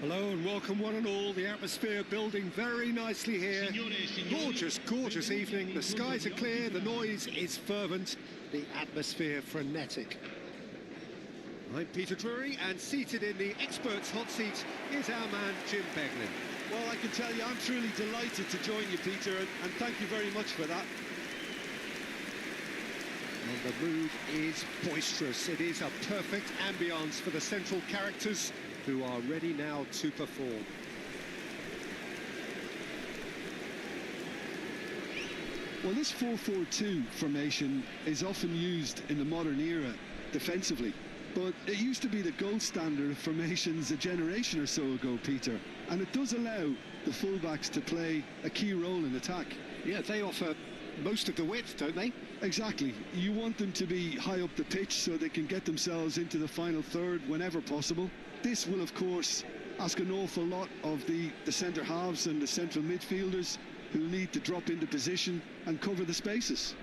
Hello and welcome one and all. The atmosphere building very nicely here. Gorgeous, gorgeous evening. The skies are clear, the noise is fervent, the atmosphere frenetic. I'm Peter Drury, and seated in the experts' hot seat is our man Jim Beglin. Well, I can tell you, I'm truly delighted to join you, Peter, and thank you very much for that. And the mood is boisterous. It is a perfect ambience for the central characters who are ready now to perform. Well, this 4-4-2 formation is often used in the modern era defensively, but it used to be the gold standard of formations a generation or so ago, Peter, and it does allow the fullbacks to play a key role in attack. Yeah, they offer most of the width, don't they? Exactly. You want them to be high up the pitch so they can get themselves into the final third whenever possible. This will, of course, ask an awful lot of the centre halves and the central midfielders who need to drop into position and cover the spaces.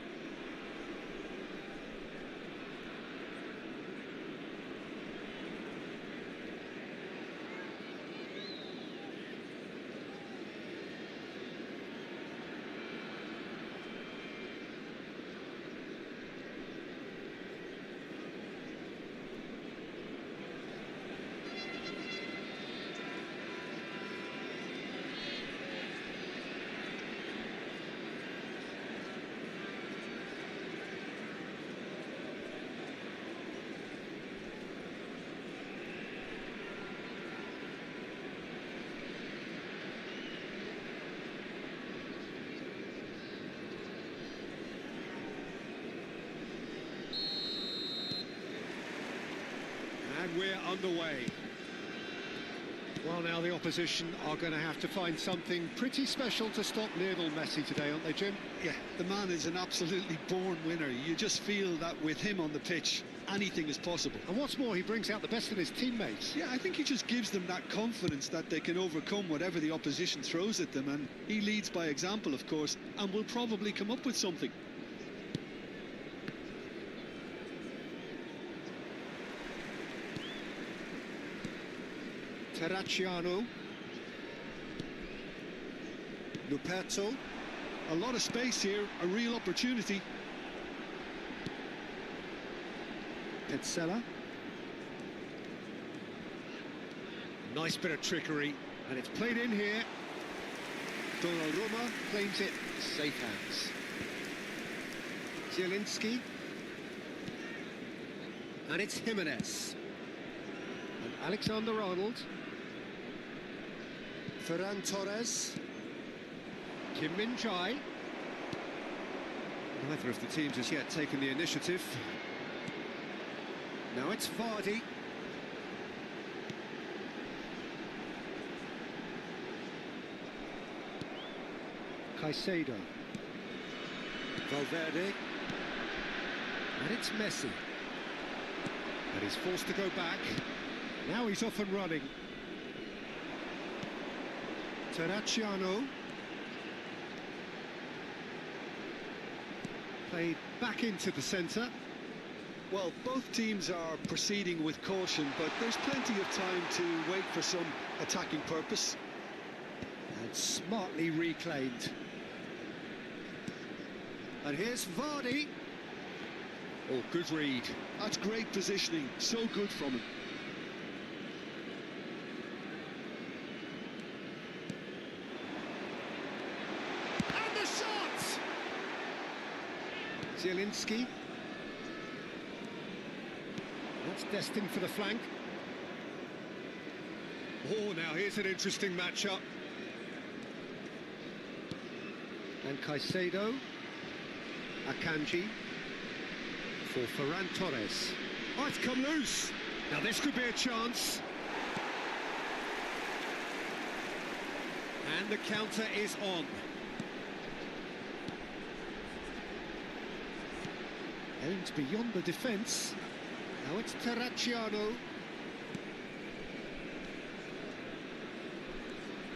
And we're underway. Well, now the opposition are going to have to find something pretty special to stop Lionel Messi today, aren't they, Jim? Yeah, the man is an absolutely born winner. You just feel that with him on the pitch, anything is possible. And what's more, he brings out the best in his teammates. Yeah, I think he just gives them that confidence that they can overcome whatever the opposition throws at them, and he leads by example, of course, and will probably come up with something. Terracciano. Luperto. A lot of space here, a real opportunity. Petzela. Nice bit of trickery, and it's played in here. Donnarumma claims it, safe hands. Zielinski. And it's Jimenez. And Alexander-Arnold. Ferran Torres. Kim Min-jae. Neither of the teams has yet taken the initiative. Now it's Vardy. Caicedo. Valverde. And it's Messi. And he's forced to go back. Now he's off and running. Terracciano. Played back into the centre. Well, both teams are proceeding with caution, but there's plenty of time to wait for some attacking purpose. And smartly reclaimed. And here's Vardy. Oh, good read. That's great positioning, so good from him. And the shot! Zielinski. That's destined for the flank. Oh, now here's an interesting matchup. And Caicedo. Akanji. For Ferran Torres. Oh, it's come loose. Now this could be a chance. And the counter is on. Aimed beyond the defence. Now it's Terracciano.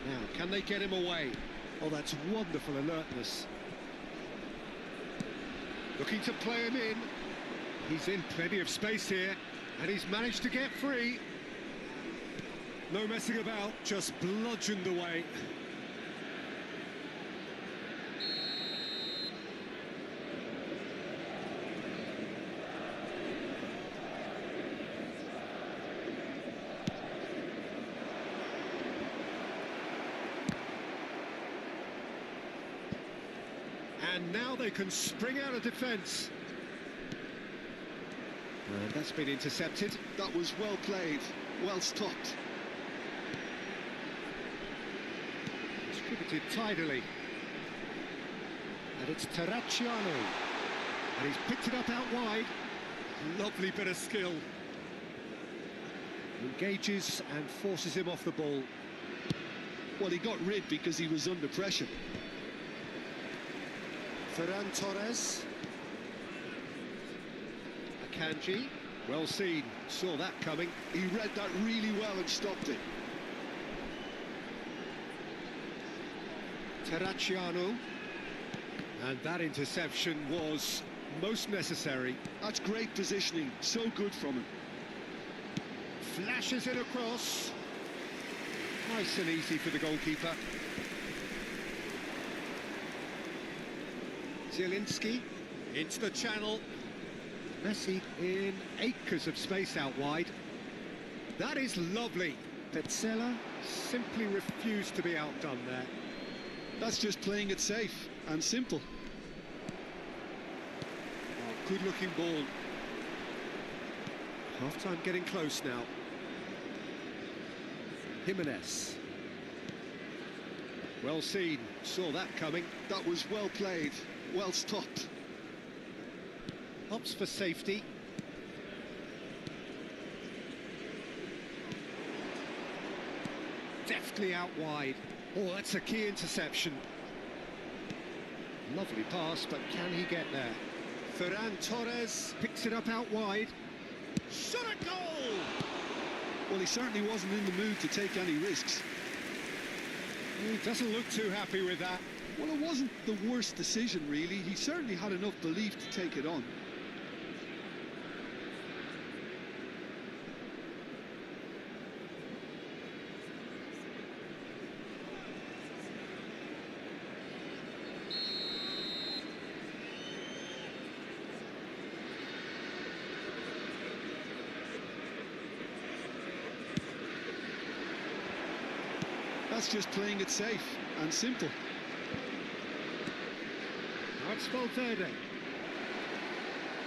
Now, can they get him away? Oh, that's wonderful alertness. Looking to play him in. He's in plenty of space here, and he's managed to get free. No messing about, just bludgeoned away. And now they can spring out of defence. And that's been intercepted. That was well played, well stopped. Distributed tidily. And it's Terracciano. And he's picked it up out wide. Lovely bit of skill. Engages and forces him off the ball. Well, he got rid because he was under pressure. Ferran Torres. Akanji. Well seen. Saw that coming. He read that really well and stopped it. Terracciano. And that interception was most necessary. That's great positioning. So good from him. Flashes it across. Nice and easy for the goalkeeper. Zielinski into the channel. Messi in acres of space out wide. That is lovely. Petzela simply refused to be outdone there. That's just playing it safe and simple. Oh, good-looking ball. Half-time getting close now. Jimenez. Well seen. Saw that coming. That was well played, well stopped. Opts for safety. Deftly out wide. Oh, that's a key interception. Lovely pass, but can he get there? Ferran Torres picks it up out wide. Shot a goal! Well, he certainly wasn't in the mood to take any risks. He doesn't look too happy with that. Well, it wasn't the worst decision, really. He certainly had enough belief to take it on. That's just playing it safe and simple. Now it's Valverde.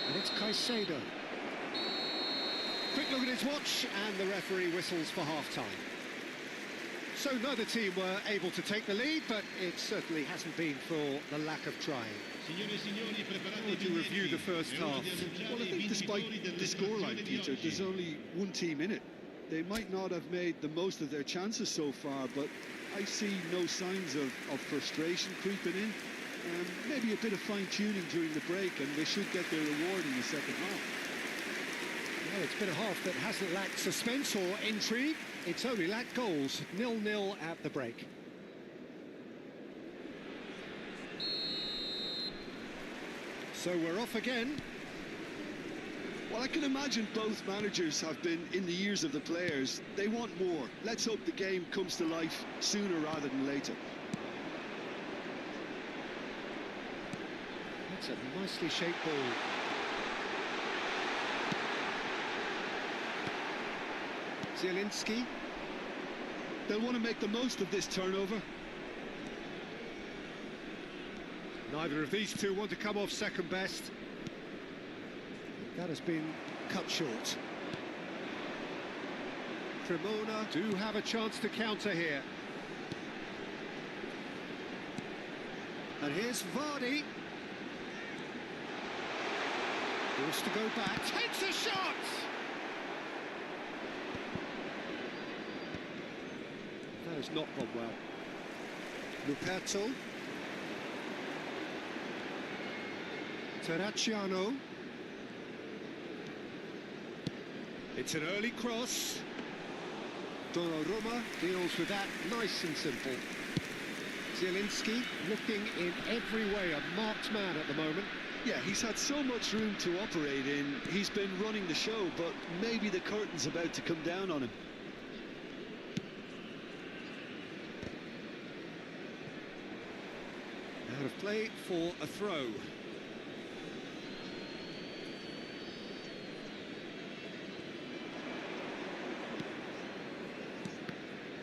And it's Caicedo. Quick look at his watch, and the referee whistles for half-time. So neither team were able to take the lead, but it certainly hasn't been for the lack of trying. How would you review the first half? Well, I think despite the scoreline, Peter, there's only one team in it. They might not have made the most of their chances so far, but I see no signs of frustration creeping in. Maybe a bit of fine-tuning during the break, and they should get their reward in the second half. Well, it's been a half that hasn't lacked suspense or intrigue. It's only lacked goals. 0-0 at the break. So we're off again. Well, I can imagine both managers have been in the ears of the players. They want more. Let's hope the game comes to life sooner rather than later. That's a nicely shaped ball. Zielinski. They'll want to make the most of this turnover. Neither of these two want to come off second best. That has been cut short. Cremona do have a chance to counter here. And here's Vardy. Wants to go back, takes a shot! That has not gone well. Luperto. Terracciano. It's an early cross. Donnarumma deals with that nice and simple. Zielinski looking in every way a marked man at the moment. Yeah, he's had so much room to operate in. He's been running the show, but maybe the curtain's about to come down on him. Out of play for a throw.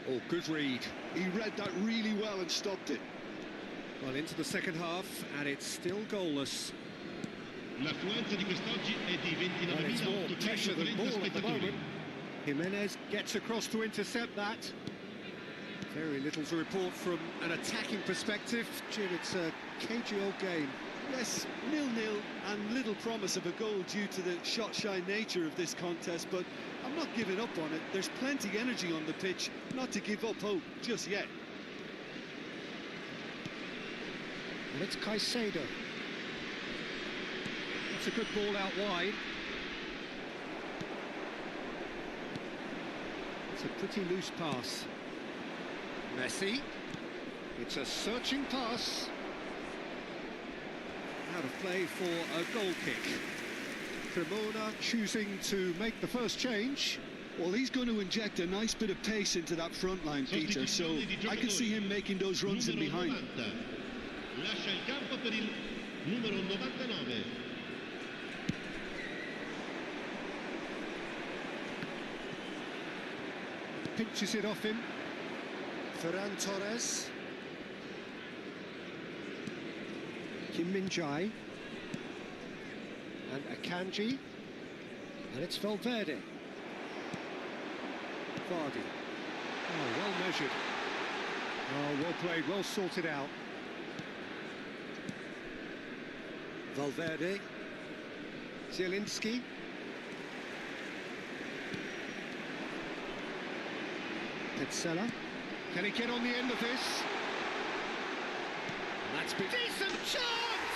Oh, good read. He read that really well and stopped it. Well, into the second half, and it's still goalless. L'affluenza di quest'oggi è di Well, it's more pressure than 29.840 ball at the spettatori. moment. Jimenez gets across to intercept that. Very little to report from an attacking perspective. Jim, it's a cagey old game. Yes, 0-0 and little promise of a goal due to the shot-shy nature of this contest, but I'm not giving up on it. There's plenty energy on the pitch, not to give up hope just yet. And it's Caicedo. That's a good ball out wide. It's a pretty loose pass. Messi. It's a searching pass. Out of play for a goal kick. Cremona choosing to make the first change. Well, he's going to inject a nice bit of pace into that front line, Peter, so I can see him making those runs in behind. Lascia il campo per il numero 99. Pinches it off him. Ferran Torres. Kim Min-jae. And Akanji. And it's Valverde. Vardy. Oh, well measured. Oh, well played, well sorted out. Valverde. Zielinski. Petzela. Can he get on the end of this? That's been decent chance!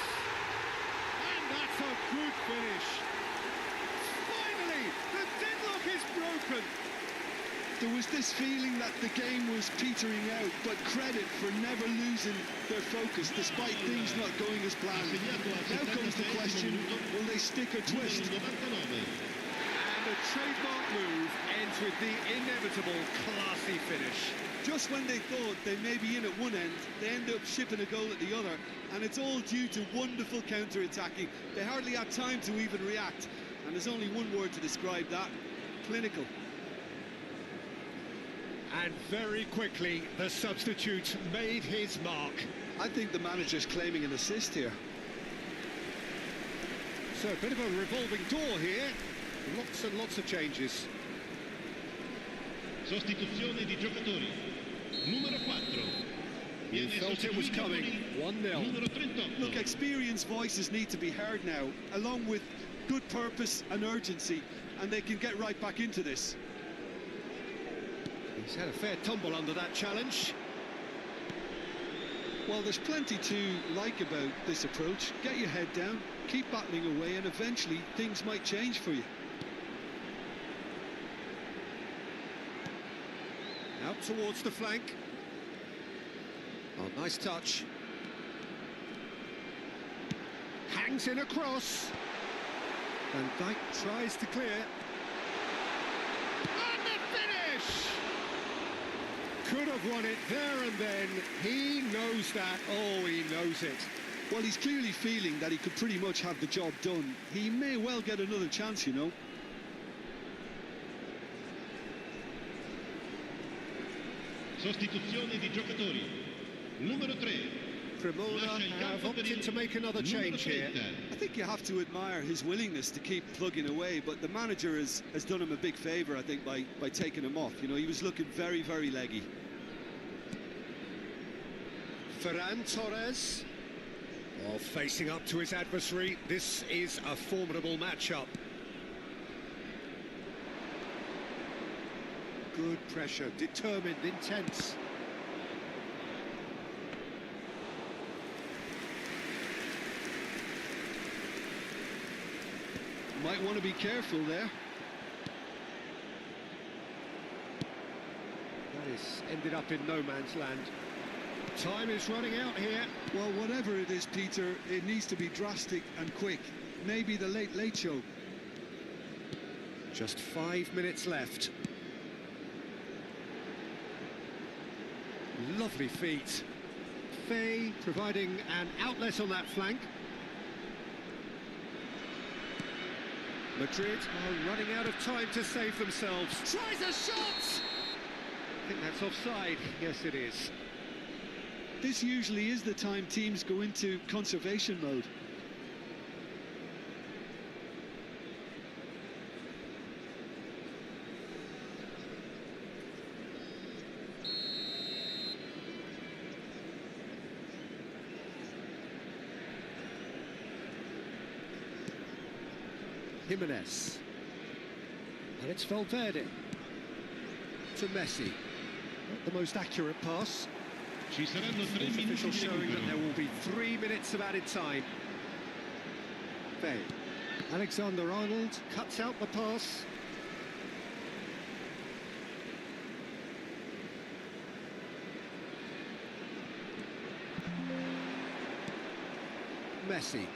And that's a good finish. Finally, the deadlock is broken. There was this feeling that the game was petering out, but credit for never losing their focus despite things not going as planned. Now comes the question, will they stick or twist? And the trademark move ends with the inevitable classy finish. Just when they thought they may be in at one end, they end up shipping a goal at the other, and it's all due to wonderful counter-attacking. They hardly had time to even react, and there's only one word to describe that: clinical. And very quickly, the substitute made his mark. I think the manager's claiming an assist here. So a bit of a revolving door here. Lots and lots of changes. Sostituzione di giocatori. Numero 4. You felt it was coming. 1-0. Numero 38. Look, experienced voices need to be heard now, along with good purpose and urgency, and they can get right back into this. He's had a fair tumble under that challenge. Well, there's plenty to like about this approach. Get your head down, keep battling away, and eventually things might change for you. Out towards the flank. Oh, nice touch. Hangs in a cross. Van Dijk tries to clear. And the finish! Could have won it there and then. He knows that. Oh, he knows it. Well, he's clearly feeling that he could pretty much have the job done. He may well get another chance, you know. Sostituzione di giocatori. Numero 3. Cremona have opted to make another change here. I think you have to admire his willingness to keep plugging away, but the manager has done him a big favour, I think, by taking him off. You know, he was looking very, very leggy. Ferran Torres. Well, facing up to his adversary, this is a formidable matchup. Good pressure, determined, intense. Might want to be careful there. That is ended up in no man's land. Time is running out here. Well, whatever it is, Peter, it needs to be drastic and quick. Maybe the late show. Just 5 minutes left. Lovely feet. Faye providing an outlet on that flank. Madrid are running out of time to save themselves. Tries a shot! I think that's offside. Yes, it is. This usually is the time teams go into conservation mode. Jimenez. And it's Valverde. To Messi. Not the most accurate pass. Ci saranno 3 It's minuti official di showing that there recupero. will be 3 minutes of added time. Faye. Alexander-Arnold cuts out the pass. Messi.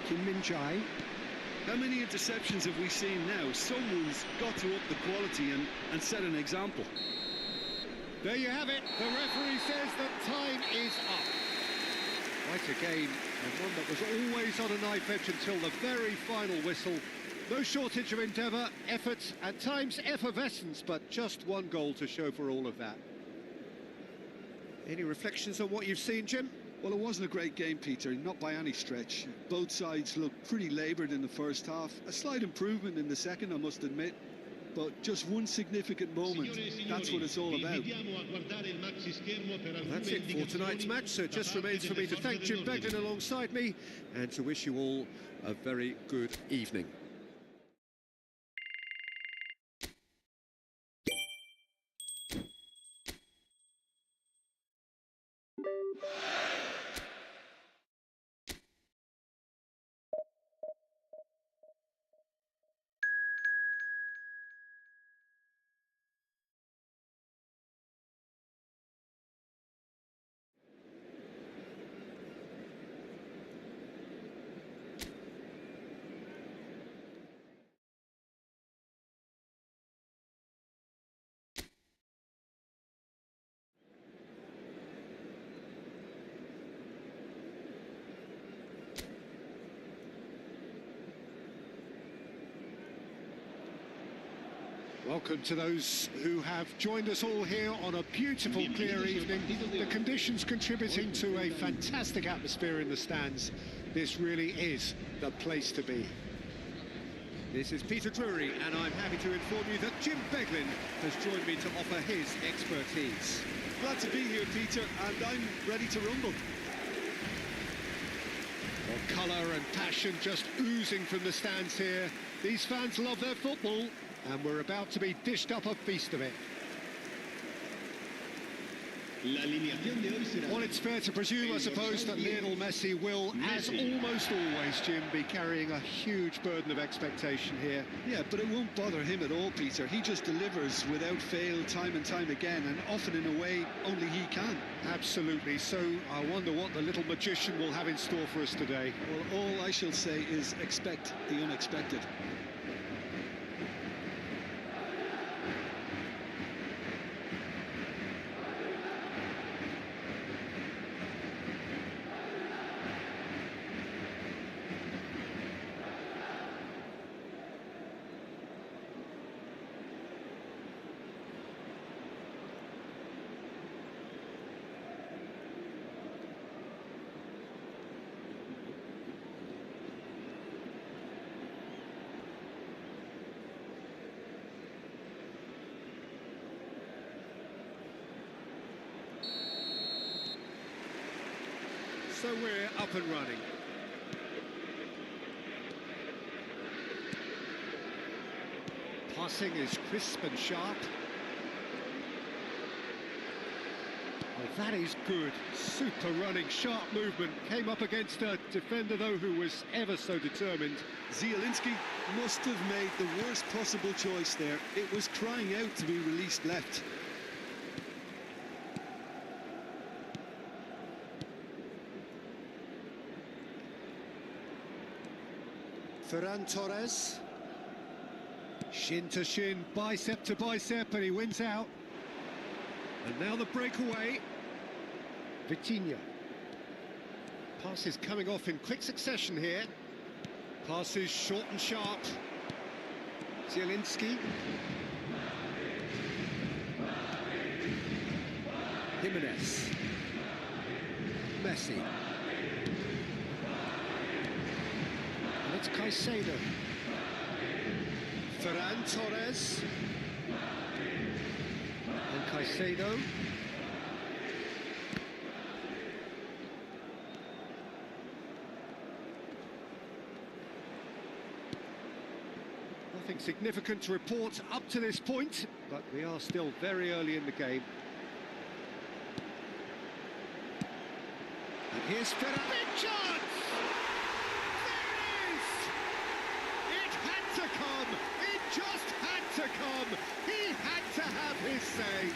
Kim Min-jae. How many interceptions have we seen now? Someone's got to up the quality and set an example. There you have it. The referee says that time is up. Quite a game, and one that was always on a knife edge until the very final whistle. No shortage of endeavour, effort, at times effervescence, but just one goal to show for all of that. Any reflections on what you've seen, Jim? Well, it wasn't a great game, Peter, not by any stretch. Both sides looked pretty laboured in the first half. A slight improvement in the second, I must admit. But just one significant moment, that's what it's all about. That's it for tonight's match, so it just remains for me to thank Jim Beglin alongside me and to wish you all a very good evening. Welcome to those who have joined us all here on a beautiful, clear evening. The conditions contributing to a fantastic atmosphere in the stands. This really is the place to be. This is Peter Drury, and I'm happy to inform you that Jim Beglin has joined me to offer his expertise. Glad to be here, Peter, and I'm ready to rumble. Well, colour and passion just oozing from the stands here. These fans love their football, and we're about to be dished up a feast of it. Well, it's fair to presume, I suppose, that Lionel Messi will, as almost always, Jim, be carrying a huge burden of expectation here. Yeah, but it won't bother him at all, Peter. He just delivers without fail time and time again, and often in a way only he can. Absolutely. So I wonder what the little magician will have in store for us today. Well, all I shall say is expect the unexpected. So we're up and running. Passing is crisp and sharp. Oh, that is good. Super running, sharp movement. Came up against a defender, though, who was ever so determined. Zielinski must have made the worst possible choice there. It was crying out to be released left. Ferran Torres. Shin to shin, bicep to bicep, and he wins out. And now the breakaway. Vitinha. Passes coming off in quick succession here. Passes short and sharp. Zielinski. Jimenez. Messi. And it's Caicedo. Ferran Torres. And Caicedo. Nothing significant to report up to this point, but we are still very early in the game. And here's Ferran. Big chance! There it is! It had to come! It just had to come! He had to have his say!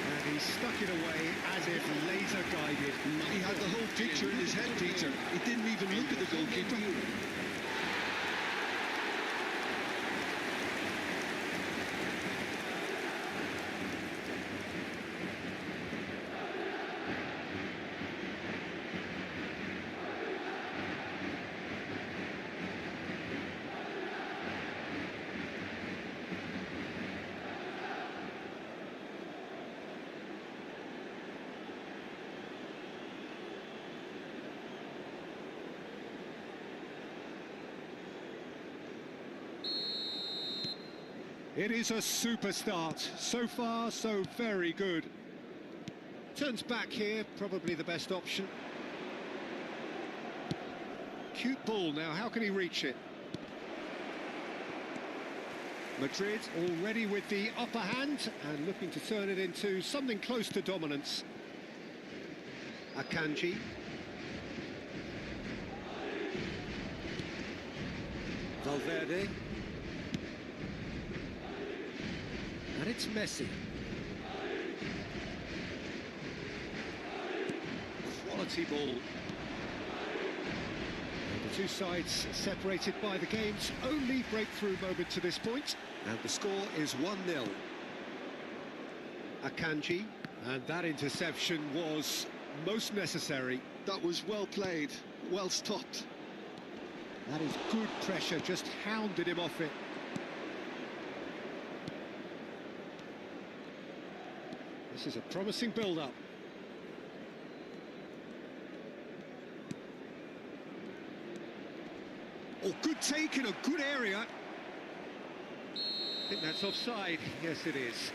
And he stuck it away as if laser guided. He had the whole picture in his head, Peter. He didn't even look at the goalkeeper. It is a super start. So far, so very good. Turns back here, probably the best option. Cute ball now, how can he reach it? Madrid already with the upper hand and looking to turn it into something close to dominance. Akanji. Valverde. And it's Messi. Quality ball. The two sides separated by the game's only breakthrough moment to this point. And the score is 1-0. Akanji. And that interception was most necessary. That was well played, well stopped. That is good pressure, just hounded him off it. This is a promising build-up. Oh, good take in a good area. I think that's offside. Yes, it is.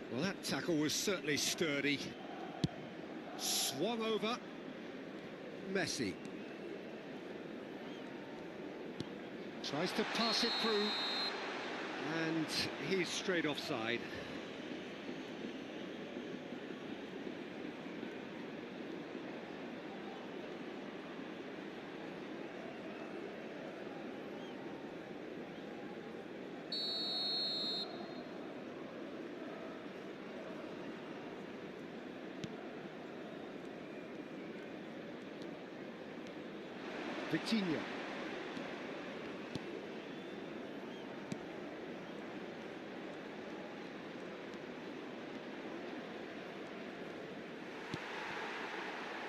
Well, that tackle was certainly sturdy. Swung over. Messi. Tries to pass it through. And he's straight offside. Vitinha.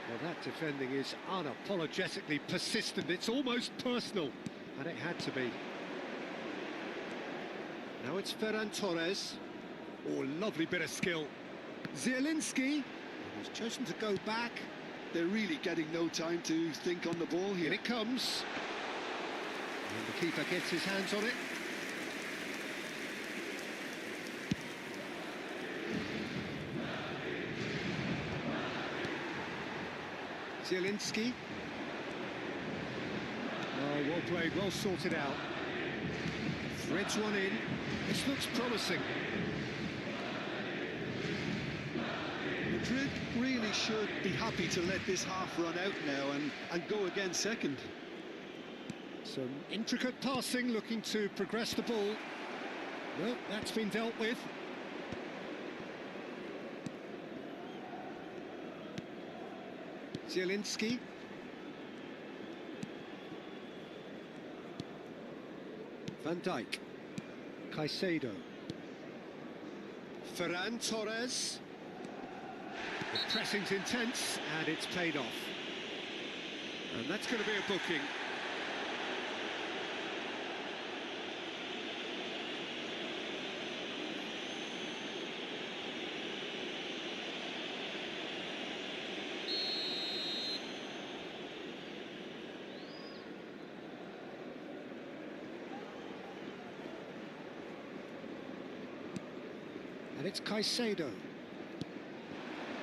Well, that defending is unapologetically persistent. It's almost personal, and it had to be. Now it's Ferran Torres. Oh, lovely bit of skill. Zielinski. He's chosen to go back. They're really getting no time to think on the ball here. In it comes. And the keeper gets his hands on it. Zielinski. Oh, well played, well sorted out. Threads one in. This looks promising. Madrid really should be happy to let this half run out now and go again second. Some intricate passing, looking to progress the ball. No, that's been dealt with. Zielinski. Van Dijk. Caicedo. Ferran Torres. The pressing's intense and it's paid off. And that's going to be a booking. And it's Caicedo.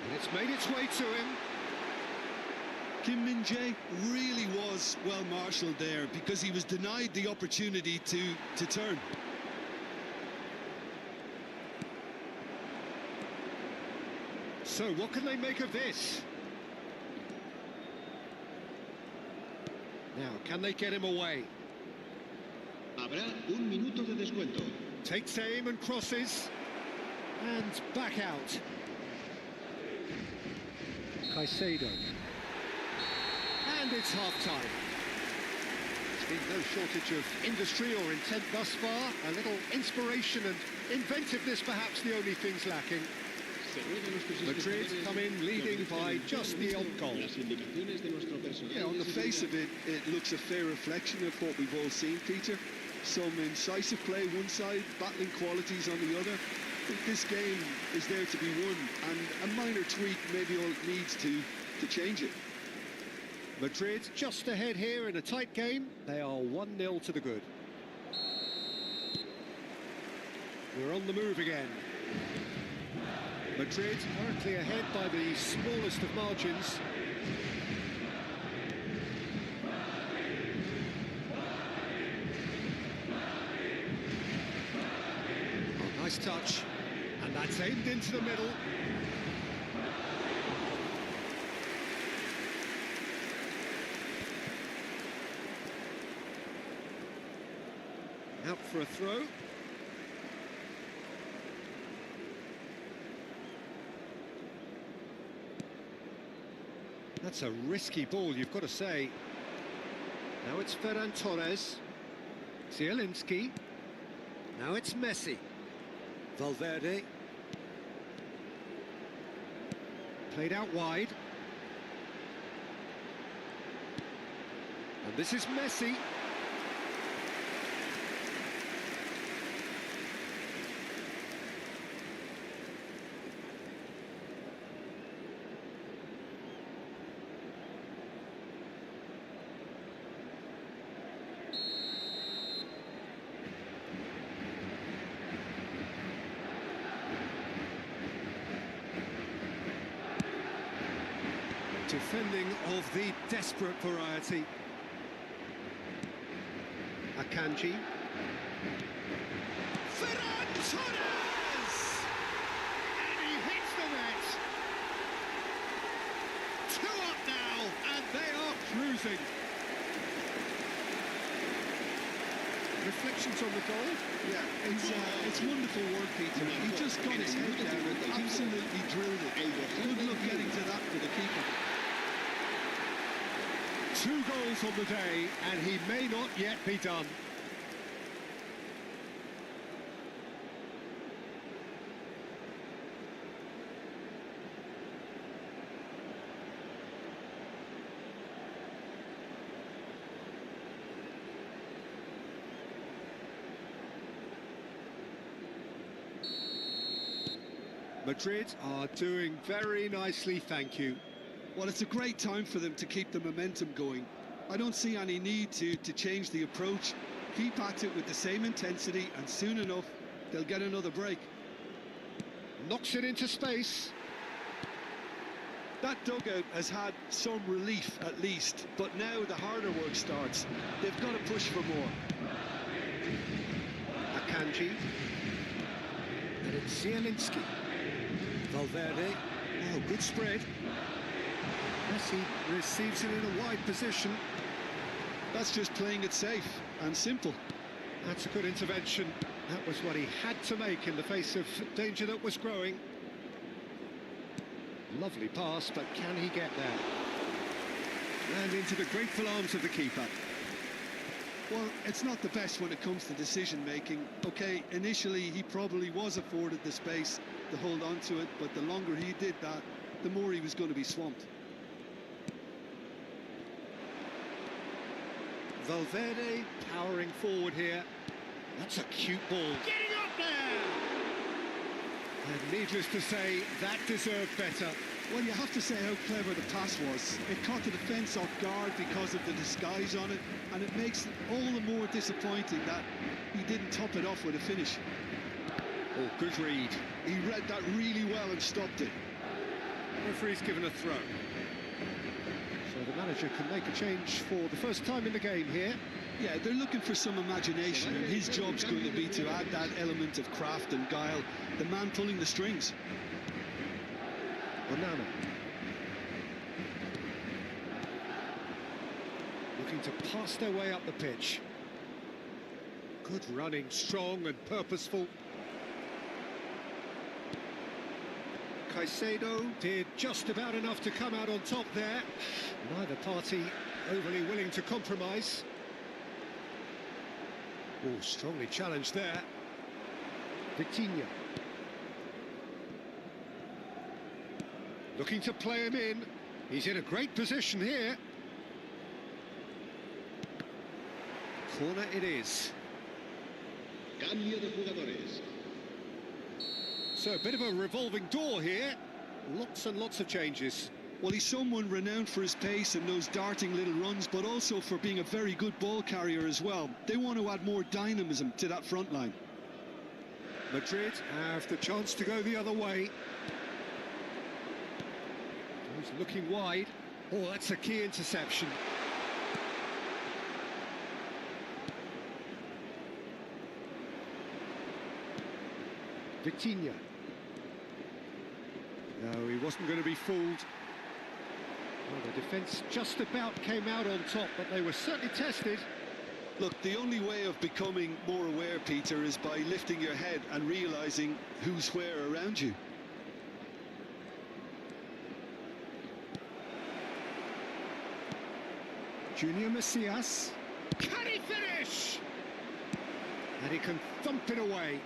And it's made its way to him. Kim Min-jae really was well marshalled there because he was denied the opportunity to turn. So what can they make of this? Now, can they get him away? Habrá un minuto de descuento. Takes aim and crosses. And back out. Caicedo. And it's half-time. There's been no shortage of industry or intent thus far. A little inspiration and inventiveness, perhaps the only things lacking. Madrid come in leading by just the odd goal. Yeah, on the face of it, it looks a fair reflection of what we've all seen, Peter. Some incisive play one side, battling qualities on the other. I think this game is there to be won, and a minor tweak maybe all it needs to change it. Madrid just ahead here in a tight game. They are 1-0 to the good. We're on the move again. Madrid currently ahead by the smallest of margins. Oh, nice touch. And that's aimed into the middle. Out for a throw. That's a risky ball, you've got to say. Now it's Ferran Torres. Zielinski. Now it's Messi. Valverde. Played out wide. And this is Messi. Defending of the desperate variety. Akanji. Ferran Torres! And he hits the net! 2 up now, and they are cruising. Reflections on the goal? Yeah, it's wonderful work, Peter. He just got his head down and absolutely drilled it. Good luck getting to that for the keeper. 2 goals on the day, and he may not yet be done. Madrid are doing very nicely, thank you. Well, it's a great time for them to keep the momentum going. I don't see any need to change the approach. Keep at it with the same intensity, and soon enough, they'll get another break. Knocks it into space. That dugout has had some relief, at least, but now the harder work starts. They've got to push for more. Akanji. And it's Zielinski. Valverde. Oh, good spread. Messi receives it in a wide position. That's just playing it safe and simple. That's a good intervention. That was what he had to make in the face of danger that was growing. Lovely pass, but can he get there? And into the grateful arms of the keeper. Well, it's not the best when it comes to decision-making. OK, initially he probably was afforded the space to hold on to it, but the longer he did that, the more he was going to be swamped. Valverde powering forward here. That's a cute ball. Getting up there! And needless to say, that deserved better. Well, you have to say how clever the pass was. It caught the defence off guard because of the disguise on it, and it makes it all the more disappointing that he didn't top it off with a finish. Oh, good read. He read that really well and stopped it. Referee's given a throw. So the manager can make a change for the first time in the game here. Yeah, they're looking for some imagination, and his job's going to be to add that element of craft and guile, the man pulling the strings. Onana. Looking to pass their way up the pitch. Good running, strong and purposeful. Caicedo did just about enough to come out on top there. Neither party overly willing to compromise. Oh, strongly challenged there. Vitinha. Looking to play him in. He's in a great position here. Corner it is. Cambio de jugadores. So a bit of a revolving door here. Lots and lots of changes. Well, he's someone renowned for his pace and those darting little runs, but also for being a very good ball carrier as well. They want to add more dynamism to that front line. Madrid have the chance to go the other way. He's looking wide. Oh, that's a key interception. Vitinha. No, he wasn't going to be fooled. Well, the defence just about came out on top, but they were certainly tested. Look, the only way of becoming more aware, Peter, is by lifting your head and realising who's where around you. Junior Messias. Can he finish? And he can thump it away.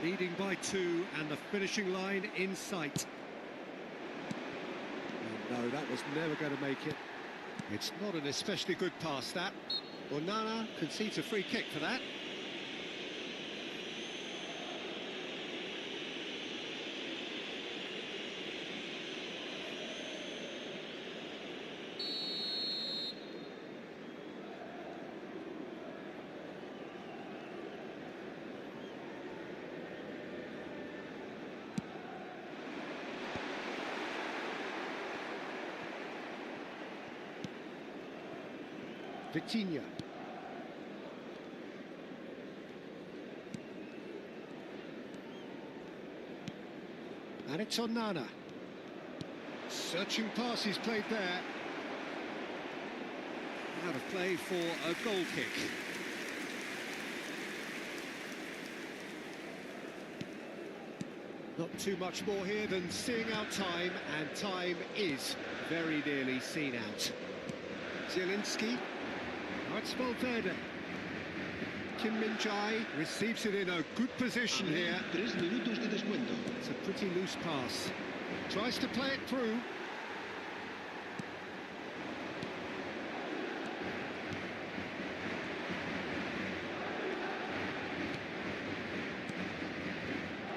Leading by 2 and the finishing line in sight. Oh, no, that was never going to make it. It's not an especially good pass, that. Onana concedes a free kick for that. Vitinha. And it's Onana. Searching pass he's played there. Out of play for a goal kick. Not too much more here than seeing out time, and time is very nearly seen out. Zielinski. Now it's Valverde. Kim Min-jae receives it in a good position here. 3 minutos de descuento. It's a pretty loose pass. Tries to play it through.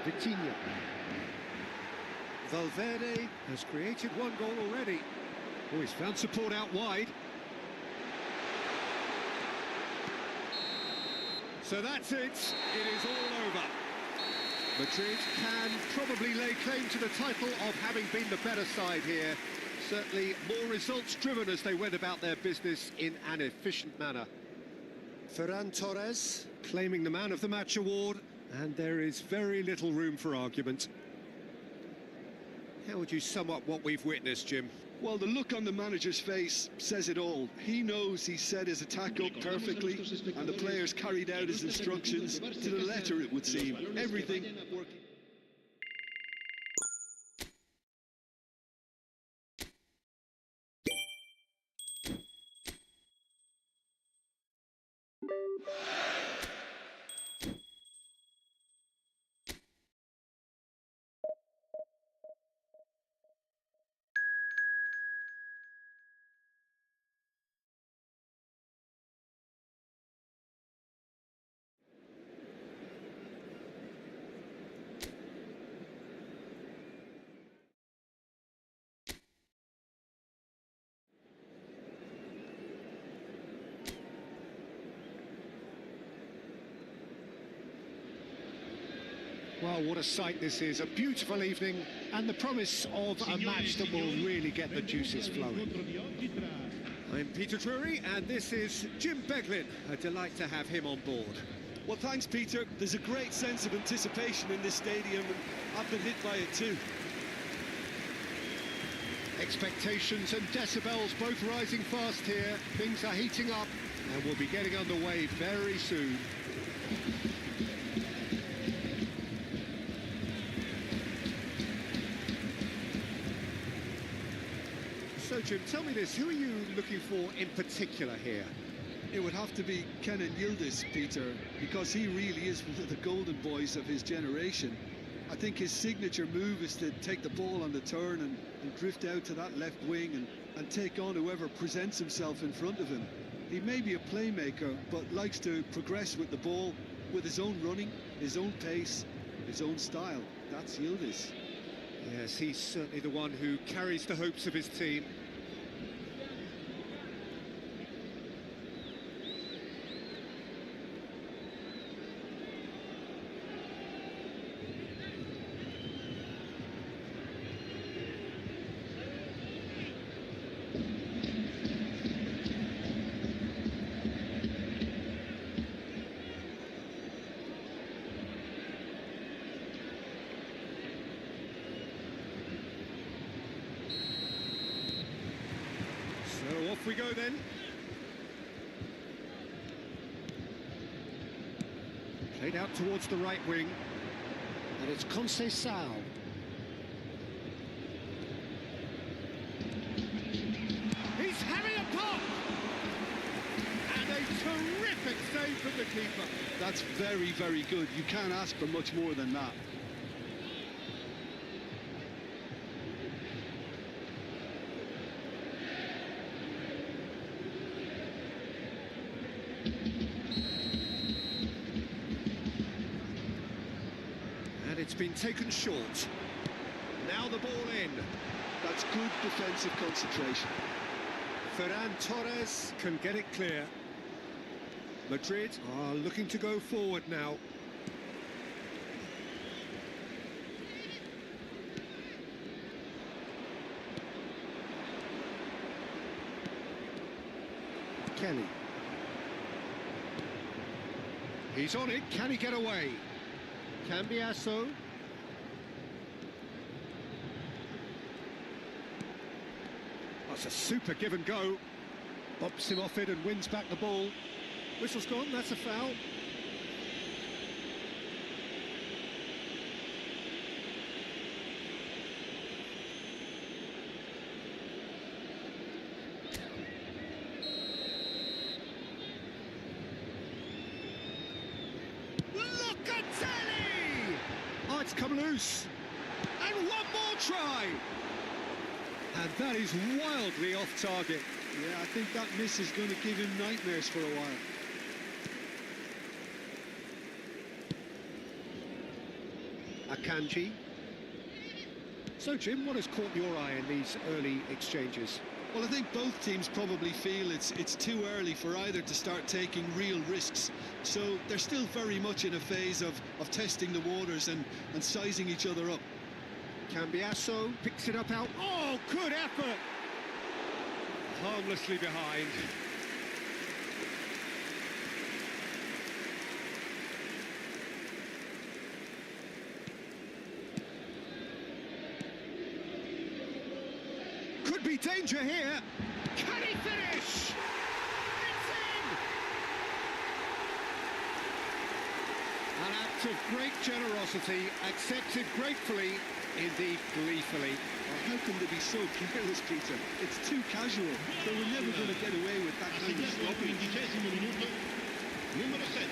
Vitinha. Valverde has created 1 goal already. Oh, he's found support out wide. So that's it. It is all over. Madrid can probably lay claim to the title of having been the better side here. Certainly more results driven as they went about their business in an efficient manner. Ferran Torres claiming the Man of the Match award, and there is very little room for argument. How would you sum up what we've witnessed, Jim? Well, the look on the manager's face says it all. He knows he set his attack up perfectly, and the players carried out his instructions to the letter, it would seem. Everything working. Well, what a sight this is. A beautiful evening and the promise of a match that will really get the juices flowing. I'm Peter Drury and this is Jim Beglin. A delight to have him on board. Well, thanks, Peter. There's a great sense of anticipation in this stadium, and I've been hit by it too. Expectations and decibels both rising fast here. Things are heating up and we'll be getting underway very soon. So, Jim, tell me this, who are you looking for in particular here? It would have to be Kenan Yildiz, Peter, because he really is one of the golden boys of his generation. I think his signature move is to take the ball on the turn and drift out to that left wing and take on whoever presents himself in front of him. He may be a playmaker, but likes to progress with the ball, with his own running, his own pace, his own style. That's Yildiz. Yes, he's certainly the one who carries the hopes of his team. So off we go then. Played out towards the right wing. And it's Conceição. He's having a pop! And a terrific save from the keeper. That's very, very good. You can't ask for much more than that. It's been taken short. Now the ball in. That's good defensive concentration. Ferran Torres can get it clear. Madrid are looking to go forward now. Kelly. He's on it. Can he get away? Cambiasso. That's a super give and go. Bops him off it and wins back the ball. Whistle's gone, that's a foul. Locatelli! Oh, it's come loose. And one more try. And that is wildly off target. Yeah, I think that miss is going to give him nightmares for a while. Akanji. So, Jim, what has caught your eye in these early exchanges? Well, I think both teams probably feel it's too early for either to start taking real risks. So they're still very much in a phase of testing the waters and sizing each other up. Cambiasso picks it up out. Oh, good effort! Harmlessly behind. Could be danger here. Can he finish? It's in! An act of great generosity, accepted gratefully, indeed gleefully. How can they be so careless, Peter? It's too casual. They were never going to get away with that kind of Segnato al sloppiness. 15° minuto, numero 7.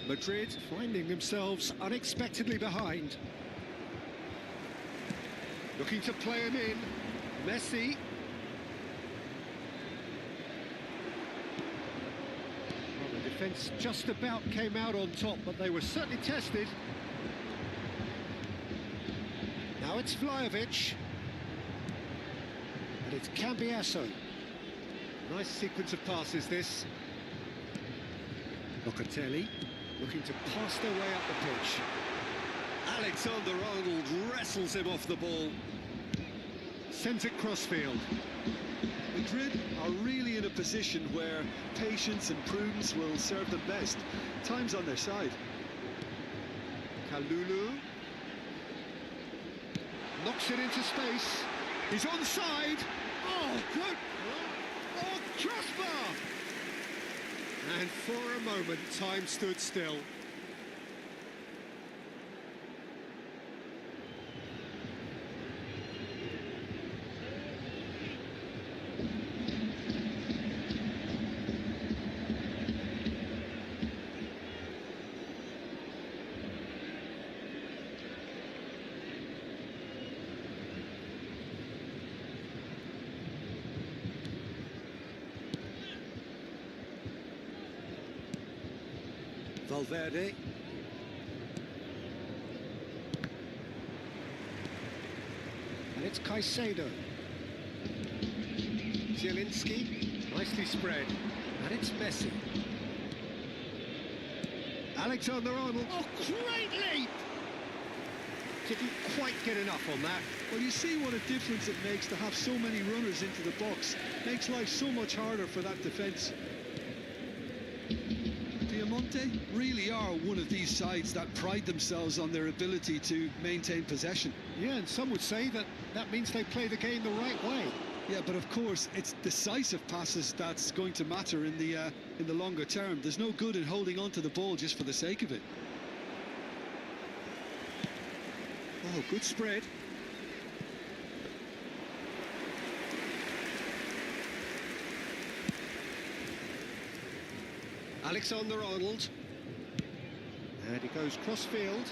Madrid finding themselves unexpectedly behind. Looking to play him in. Messi. Well, the defence just about came out on top, but they were certainly tested. Now it's Vlahovic. And it's Cambiasso. Nice sequence of passes, this. Locatelli. Looking to pass their way up the pitch. Alexander-Arnold wrestles him off the ball. Sends it crossfield. Madrid are really in a position where patience and prudence will serve them best. Time's on their side. Kalulu. Knocks it into space. He's onside. Oh, good. Oh, crossbar. And for a moment, time stood still. Valverde. And it's Caicedo. Zielinski, nicely spread. And it's Messi. Alexander-Arnold, oh, great leap! Didn't quite get enough on that. Well, you see what a difference it makes to have so many runners into the box. Makes life so much harder for that defence. Piemonte really are one of these sides that pride themselves on their ability to maintain possession. Yeah, and some would say that that means they play the game the right way. Yeah, but of course, it's decisive passes that's going to matter in the longer term. There's no good in holding on to the ball just for the sake of it. Oh, good spread. Alexander-Arnold. And he goes cross-field.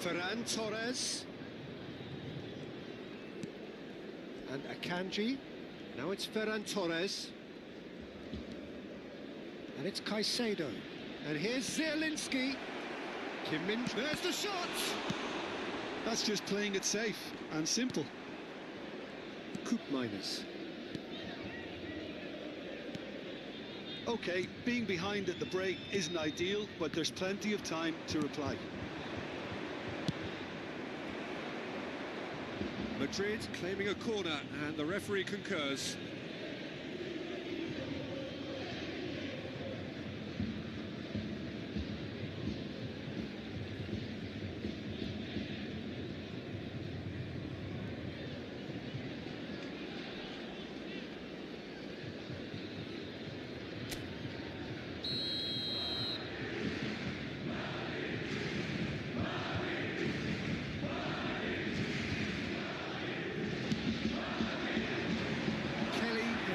Ferran Torres. And Akanji. Now it's Ferran Torres. And it's Caicedo. And here's Zielinski. Kim Min, there's the shot! That's just playing it safe and simple. Koopmeiners. OK, being behind at the break isn't ideal, but there's plenty of time to reply. Madrid claiming a corner, and the referee concurs.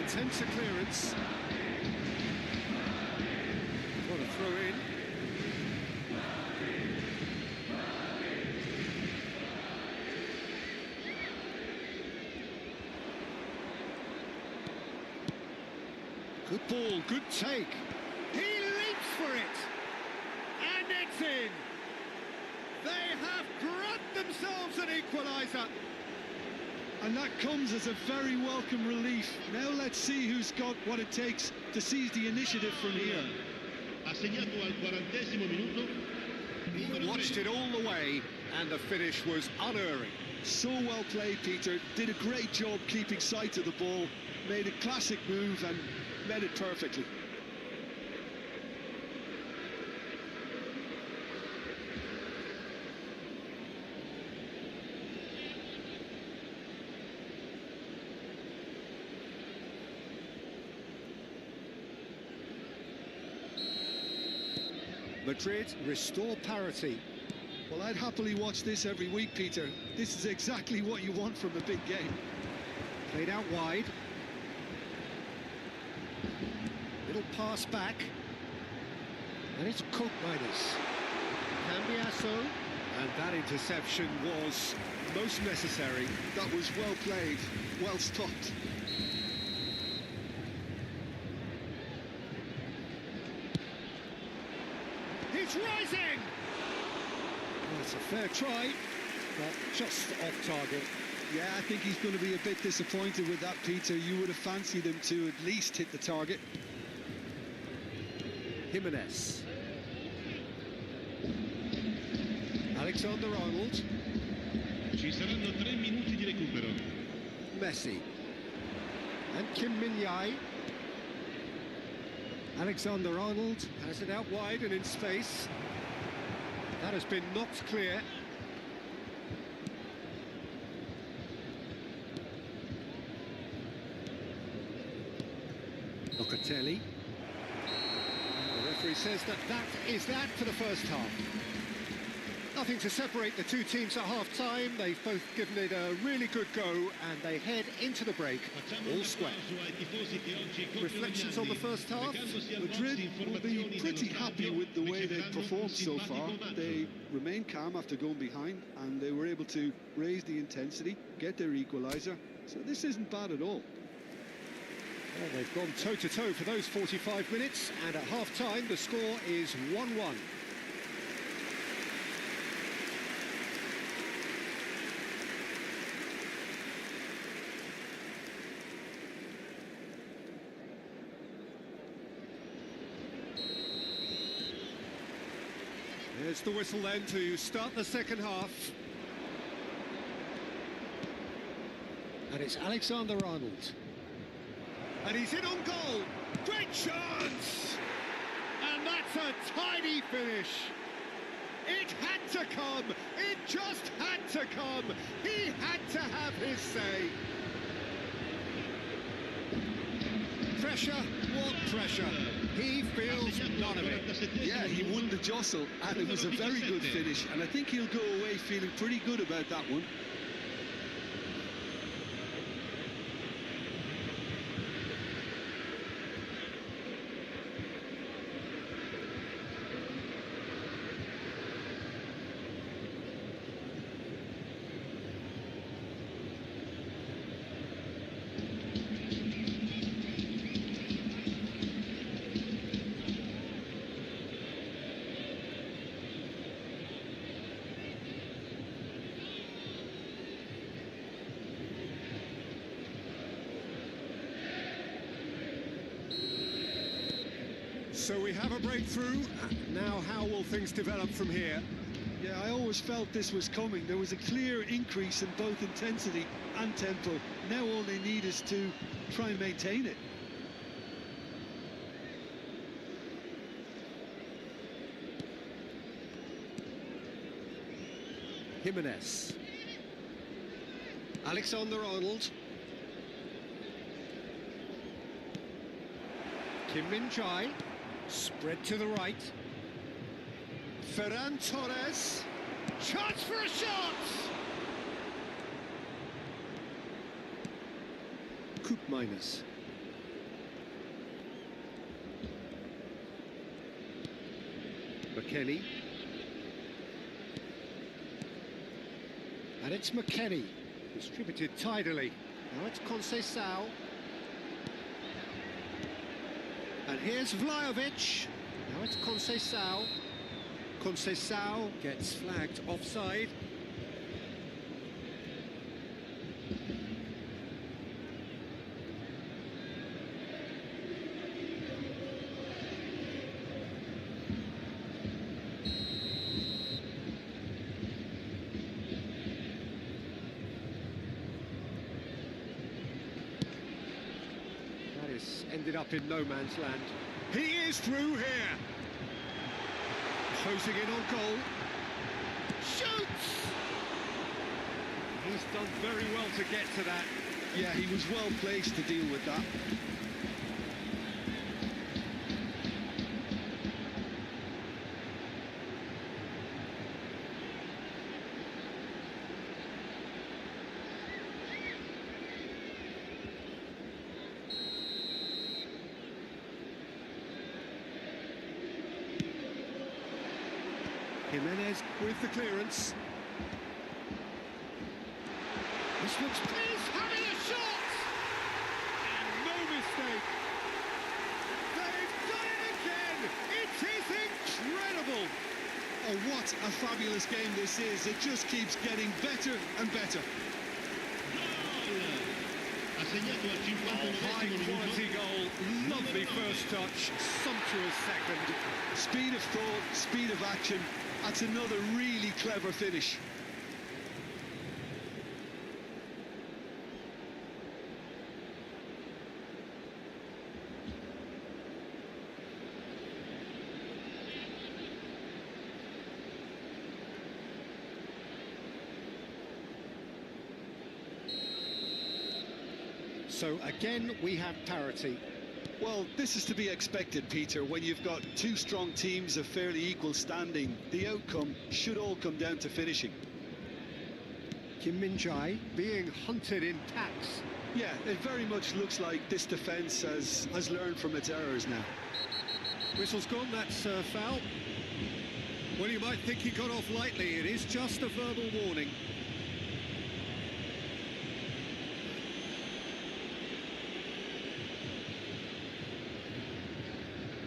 Attempts a clearance. What a throw in. Good ball, good take. He leaps for it. And it's in. They have grabbed themselves an equaliser. And that comes as a very welcome relief. Now let's see who's got what it takes to seize the initiative from here. Ha segnato al 40° minuto. He watched it all the way, and the finish was unerring. So well played, Peter. Did a great job keeping sight of the ball. Made a classic move and met it perfectly. Madrid restore parity. Well, I'd happily watch this every week, Peter. This is exactly what you want from a big game. Played out wide. Little pass back. And it's Koopmeiners. Cambiasso. And that interception was most necessary. That was well played, well stopped. He's rising! Well, it's a fair try, but just off target. Yeah, I think he's going to be a bit disappointed with that, Peter. You would have fancied him to at least hit the target. Jimenez. Alexander-Arnold. Ci saranno 3 minuti di recupero. Messi. And Kim Min-jae. Alexander-Arnold has it out wide and in space. That has been knocked clear. Locatelli. The referee says that is that for the first half. Nothing to separate the two teams at half-time. They've both given it a really good go, and they head into the break all square. Reflections on the first half? Madrid will be pretty happy with the way they've performed so far. They remained calm after going behind, and they were able to raise the intensity, get their equaliser. So this isn't bad at all. Well, they've gone toe-to-toe for those 45 minutes, and at half-time the score is 1-1. There's the whistle then to start the second half. And it's Alexander-Arnold. And he's in on goal. Great chance! And that's a tidy finish. It had to come. It just had to come. He had to have his say. Pressure? What pressure? He feels none of it. Yeah, he won the jostle, and it was a very good finish, and I think he'll go away feeling pretty good about that one. So we have a breakthrough. Now how will things develop from here? Yeah, I always felt this was coming. There was a clear increase in both intensity and tempo. Now all they need is to try and maintain it. Jimenez. Alexander-Arnold. Kim Min-jae. Spread to the right. Ferran Torres. Chance for a shot! Koopmeiners. McKennie. And it's McKennie. Distributed tidily. Now it's Conceição. And here's Vlahovic. Now it's Conceição. Conceição gets flagged offside. ended up in no man's land. He is through here. Closing in on goal. Shoots! He's done very well to get to that. Yeah, he was well placed to deal with that. Jimenez with the clearance. This looks... He's having a shot! And no mistake. They've done it again! It is incredible! Oh, what a fabulous game this is. It just keeps getting better and better. Ha segnato al 59esimo High minuto. quality goal, lovely first touch, sumptuous second. Speed of thought, speed of action. That's another really clever finish. So again, we have parity. Well, this is to be expected, Peter. When you've got two strong teams of fairly equal standing, the outcome should all come down to finishing. Kim Min-jae being hunted in tacks. Yeah, it very much looks like this defence has learned from its errors now. Whistle's gone, that's foul. Well, you might think he got off lightly. It is just a verbal warning.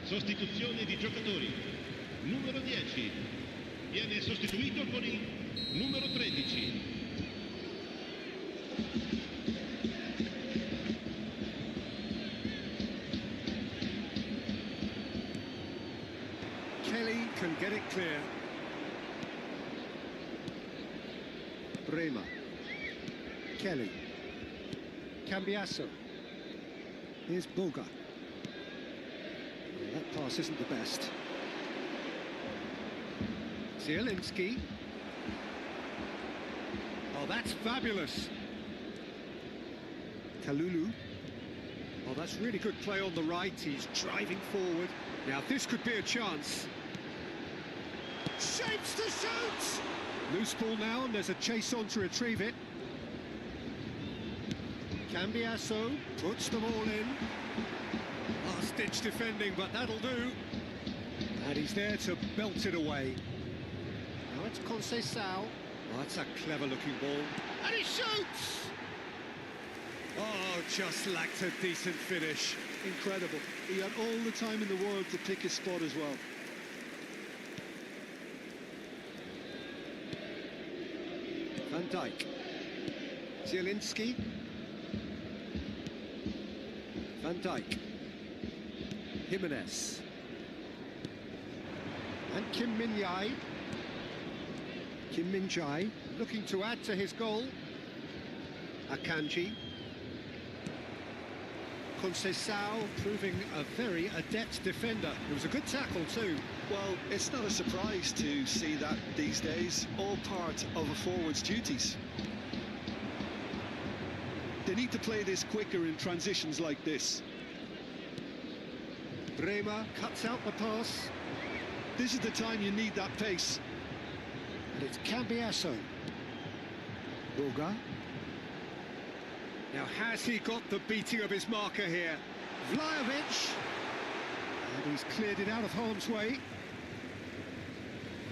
Sostituzione di giocatori. Numero 10 viene sostituito con il numero 13. Kelly can get it clear. Bremer. Kelly. Cambiasso. Here's Boga. That pass isn't the best. Zielinski. Oh, that's fabulous. Kalulu. Oh, that's really good play on the right. He's driving forward. Now, this could be a chance. Shapes to shoot! Loose ball now, and there's a chase on to retrieve it. Cambiasso puts them all in. Last-ditch defending, but that'll do. And he's there to belt it away. Now it's Conceição. Oh, that's a clever-looking ball. And he shoots! Oh, just lacked a decent finish. Incredible. He had all the time in the world to pick his spot as well. Van Dijk. Zielinski. Van Dijk. Jimenez. And Kim Min-jae. Kim Min-jae looking to add to his goal. Akanji. Conceição proving a very adept defender. It was a good tackle too. Well, it's not a surprise to see that these days, all part of a forward's duties. They need to play this quicker in transitions like this. Bremer cuts out the pass. This is the time you need that pace. And it's Cambiasso. Boga. Now, has he got the beating of his marker here? Vlahovic. And he's cleared it out of harm's way.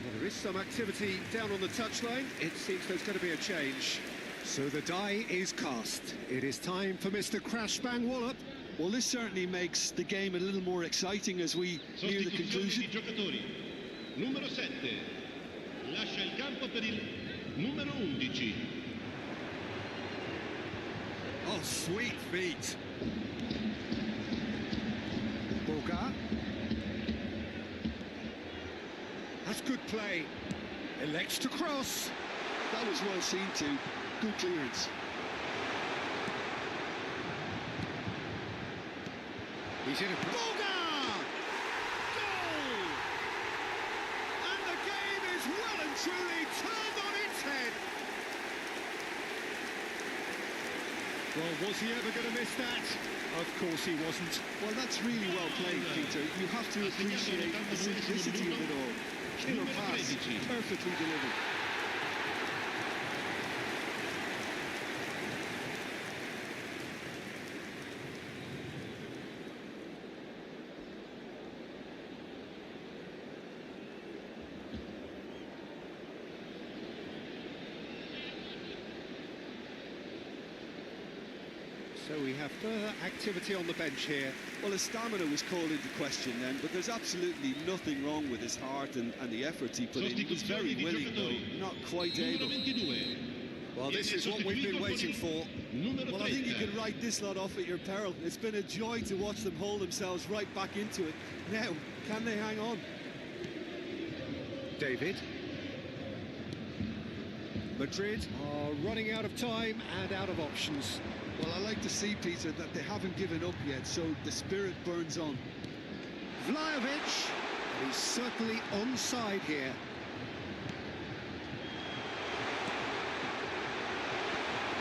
Well, there is some activity down on the touchline. It seems there's going to be a change. So the die is cast. It is time for Mr. Crash Bang Wallop. Well, this certainly makes the game a little more exciting as we near the Sostituzione conclusion. di giocatori. Numero 7 lascia il campo per il numero 11. Oh, sweet feet. Boga. That's good play. Elects to cross. That was well seen too. Good clearance. He's in a... Boga! Goal! And the game is well and truly turned on its head. Well, was he ever going to miss that? Of course he wasn't. Well, that's really well played, Peter. You have to appreciate the simplicity of it all. Killer pass, perfectly delivered. So we have further activity on the bench here. Well, his stamina was called into question then, but there's absolutely nothing wrong with his heart and the efforts he put in. He was very willing, though, not quite able. Well, this is what we've been waiting for. Well, I think you can write this lot off at your peril. It's been a joy to watch them hold themselves right back into it. Now, can they hang on? David. Madrid are running out of time and out of options. Well, I like to see, Peter, that they haven't given up yet, so the spirit burns on. Vlahovic, and he's certainly onside here.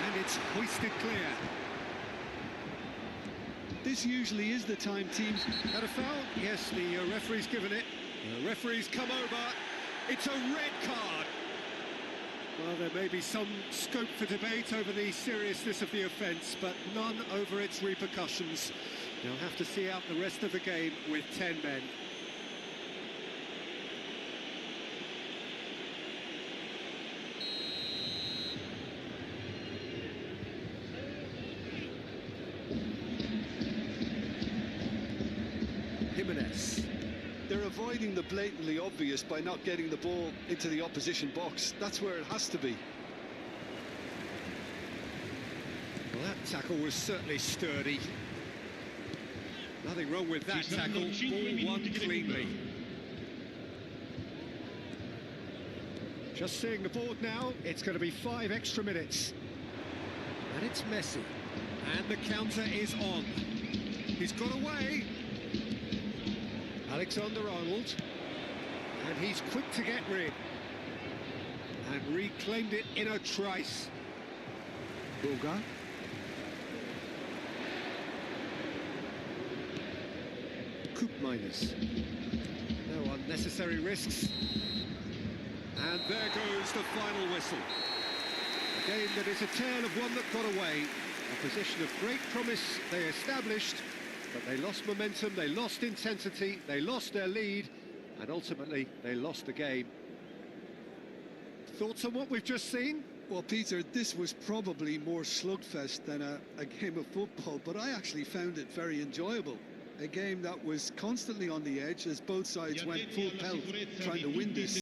And it's hoisted clear. This usually is the time teams... Had a foul? Yes, the referee's given it. The referee's come over. It's a red card. Well, there may be some scope for debate over the seriousness of the offence, but none over its repercussions. They'll have to see out the rest of the game with 10 men. Jimenez. They're avoiding the blatantly obvious by not getting the ball into the opposition box. That's where it has to be. Well, that tackle was certainly sturdy. Nothing wrong with that tackle. Ball won cleanly. Just seeing the board now, it's going to be 5 extra minutes. And it's Messi. And the counter is on. He's got away. Alexander-Arnold, and he's quick to get rid, and reclaimed it in a trice. Boga. Koopmeiners. No unnecessary risks. And there goes the final whistle. A game that is a tale of one that got away. A position of great promise they established, but they lost momentum, they lost intensity, they lost their lead, and ultimately they lost the game. Thoughts on what we've just seen? Well, Peter, this was probably more slugfest than a game of football, but I actually found it very enjoyable. A game that was constantly on the edge as both sides went full pelt trying to win this.